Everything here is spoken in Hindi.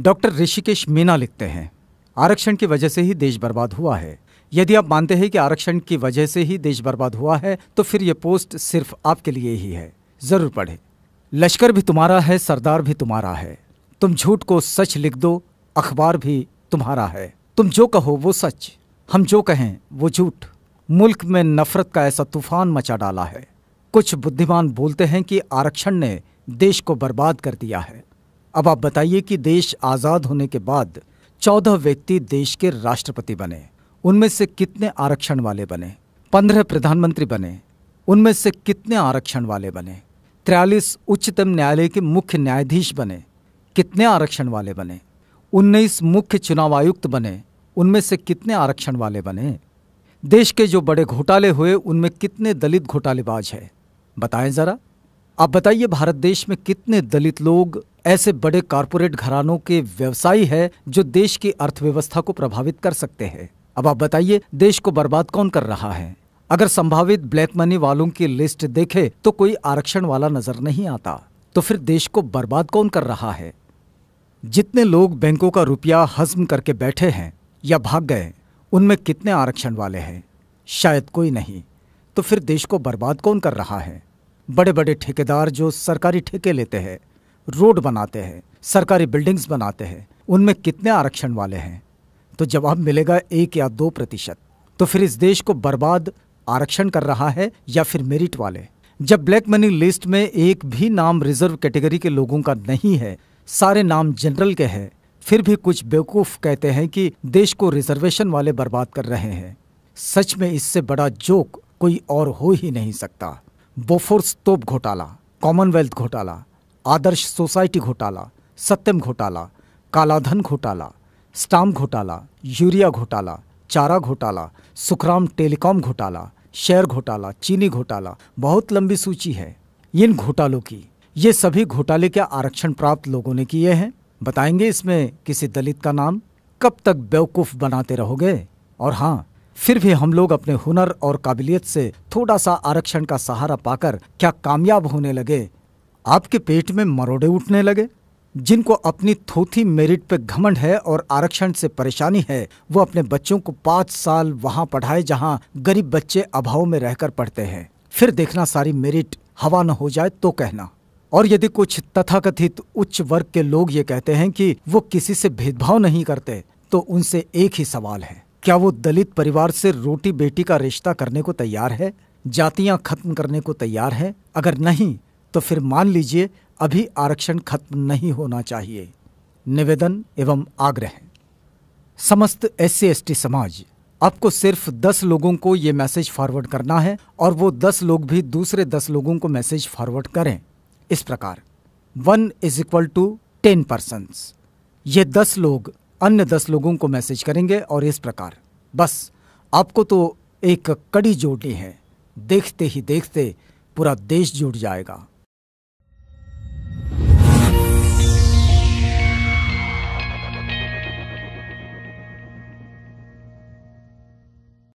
डॉक्टर ऋषिकेश मीना लिखते हैं, आरक्षण की वजह से ही देश बर्बाद हुआ है। यदि आप मानते हैं कि आरक्षण की वजह से ही देश बर्बाद हुआ है तो फिर यह पोस्ट सिर्फ आपके लिए ही है। जरूर पढ़े। लश्कर भी तुम्हारा है, सरदार भी तुम्हारा है। तुम झूठ को सच लिख दो, अखबार भी तुम्हारा है। तुम जो कहो वो सच, हम जो कहें वो झूठ। मुल्क में नफरत का ऐसा तूफान मचा डाला है। कुछ बुद्धिमान बोलते हैं कि आरक्षण ने देश को बर्बाद कर दिया है। अब आप बताइए कि देश आज़ाद होने के बाद 14 व्यक्ति देश के राष्ट्रपति बने, उनमें से कितने आरक्षण वाले बने? 15 प्रधानमंत्री बने, उनमें से कितने आरक्षण वाले बने? 43 उच्चतम न्यायालय के मुख्य न्यायाधीश बने, कितने आरक्षण वाले बने? 19 मुख्य चुनाव आयुक्त बने, उनमें से कितने आरक्षण वाले बने? देश के जो बड़े घोटाले हुए उनमें कितने दलित घोटालेबाज हैं? बताएं जरा। आप बताइए, भारत देश में कितने दलित लोग ऐसे बड़े कारपोरेट घरानों के व्यवसायी हैं जो देश की अर्थव्यवस्था को प्रभावित कर सकते हैं? अब आप बताइए, देश को बर्बाद कौन कर रहा है? अगर संभावित ब्लैक मनी वालों की लिस्ट देखे तो कोई आरक्षण वाला नजर नहीं आता। तो फिर देश को बर्बाद कौन कर रहा है? जितने लोग बैंकों का रुपया हजम करके बैठे हैं या भाग गए, उनमें कितने आरक्षण वाले हैं? शायद कोई नहीं। तो फिर देश को बर्बाद कौन कर रहा है? बड़े बड़े ठेकेदार जो सरकारी ठेके लेते हैं, रोड बनाते हैं, सरकारी बिल्डिंग्स बनाते हैं, उनमें कितने आरक्षण वाले हैं? तो जवाब मिलेगा 1 या 2%। तो फिर इस देश को बर्बाद आरक्षण कर रहा है या फिर मेरिट वाले? जब ब्लैक मनी लिस्ट में एक भी नाम रिजर्व कैटेगरी के लोगों का नहीं है, सारे नाम जनरल के हैं, फिर भी कुछ बेवकूफ कहते हैं कि देश को रिजर्वेशन वाले बर्बाद कर रहे हैं। सच में इससे बड़ा जोक कोई और हो ही नहीं सकता। बोफोर्स तोप घोटाला, कॉमनवेल्थ घोटाला, आदर्श सोसाइटी घोटाला, सत्यम घोटाला, कालाधन घोटाला, स्टाम्प घोटाला, यूरिया घोटाला, चारा घोटाला, सुखराम टेलीकॉम घोटाला, शेयर घोटाला, चीनी घोटाला, बहुत लंबी सूची है इन घोटालों की। ये सभी घोटाले क्या आरक्षण प्राप्त लोगों ने किए हैं? बताएंगे इसमें किसी दलित का नाम? कब तक बेवकूफ बनाते रहोगे? और हाँ, फिर भी हम लोग अपने हुनर और काबिलियत से थोड़ा सा आरक्षण का सहारा पाकर क्या कामयाब होने लगे? आपके पेट में मरोड़े उठने लगे? जिनको अपनी थोथी मेरिट पे घमंड है और आरक्षण से परेशानी है, वो अपने बच्चों को 5 साल वहां पढ़ाए जहां गरीब बच्चे अभाव में रहकर पढ़ते हैं। फिर देखना सारी मेरिट हवा न हो जाए तो कहना। और यदि कुछ तथाकथित उच्च वर्ग के लोग ये कहते हैं कि वो किसी से भेदभाव नहीं करते, तो उनसे एक ही सवाल है, क्या वो दलित परिवार से रोटी बेटी का रिश्ता करने को तैयार है? जातियां खत्म करने को तैयार है? अगर नहीं तो फिर मान लीजिए अभी आरक्षण खत्म नहीं होना चाहिए। निवेदन एवं आग्रह। समस्त SC/ST समाज, आपको सिर्फ 10 लोगों को ये मैसेज फॉरवर्ड करना है और वो 10 लोग भी दूसरे 10 लोगों को मैसेज फॉरवर्ड करें इस प्रकार: 1 = 10 persons। ये 10 लोग अन्य 10 लोगों को मैसेज करेंगे और इस प्रकार। बस आपको तो एक कड़ी जोड़नी है, देखते ही देखते पूरा देश जुड़ जाएगा।